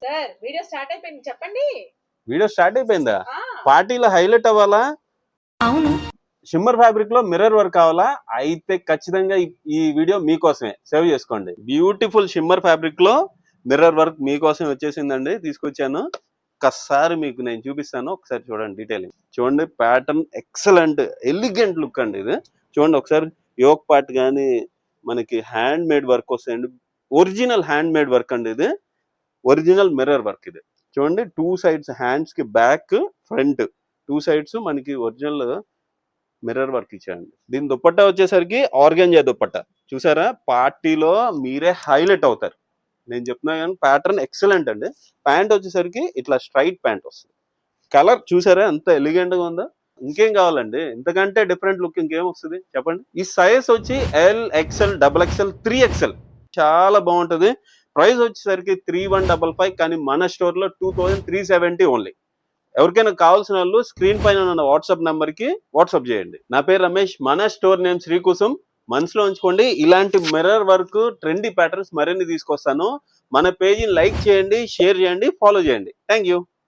Sir video start అయిపోయింది చెప్పండి. Video start అయిపోయిందా? పార్టీలో హైలైట్ అవ్వాలా? అవును. షిమ్మర్ ఫ్యాబ్రిక్ లో మిర్రర్ వర్క్ కావాలా? అయితే ఖచ్చితంగా ఈ వీడియో మీకోసమే. సేవ్ చేసుకోండి. బ్యూటిఫుల్ షిమ్మర్ ఫ్యాబ్రిక్ లో మిర్రర్ వర్క్ మీకోసమే వచ్చేసిందండి, తీసుకొచ్చాను. ఒక్కసారి మీకు నేను చూపిస్తాను, ఒకసారి చూడండి డీటెయిలింగ్. చూడండి ప్యాటర్న్ ఎక్సలెంట్ ఎలిగెంట్ లుక్ అండి ఇది. చూడండి ఒకసారి యోక్ పార్ట్ కానీ మనకి హ్యాండ్ మేడ్ వర్క్ వస్తాయండి. ఒరిజినల్ హ్యాండ్ మేడ్ వర్క్ అండి ఇది. ఒరిజినల్ మిర్రర్ వర్క్ ఇది. చూడండి టూ సైడ్స్ హ్యాండ్స్ కి బ్యాక్ ఫ్రంట్ టూ సైడ్స్ మనకి ఒరిజినల్ మిర్రర్ వర్క్ ఇచ్చారండి. దీని దుపట్టా వచ్చేసరికి ఆర్గాంజా దుపట్టా. చూసారా, పార్టీలో మీరే హైలైట్ అవుతారు. నేను చెప్తున్నా కానీ ప్యాటర్న్ ఎక్సలెంట్ అండి. ప్యాంట్ వచ్చేసరికి ఇట్లా స్ట్రైట్ ప్యాంట్ వస్తుంది. కలర్ చూసారా ఎంత ఎలిగెంట్ గా ఉందో. ఇంకేం కావాలండి, ఇంతకంటే డిఫరెంట్ లుక్ ఇంకేం వస్తుంది చెప్పండి. ఈ సైజ్ వచ్చి L XL double XL 3XL చాలా బాగుంటుంది. ప్రైస్ వచ్చేసరికి 3155, కానీ మన స్టోర్ లో 2370 ఓన్లీ. ఎవరికైనా కావాల్సిన వాళ్ళు స్క్రీన్ పైన ఉన్న వాట్సాప్ నెంబర్ కి వాట్సాప్ చేయండి. నా పేరు రమేష్, మన స్టోర్ నేమ్ శ్రీకుసుమ్. మనసులో ఉంచుకోండి, ఇలాంటి మిర్రర్ వర్క్ ట్రెండీ ప్యాటర్న్స్ మరిన్ని తీసుకొస్తాను. మన పేజీని లైక్ చేయండి, షేర్ చేయండి, ఫాలో చేయండి. Thank you.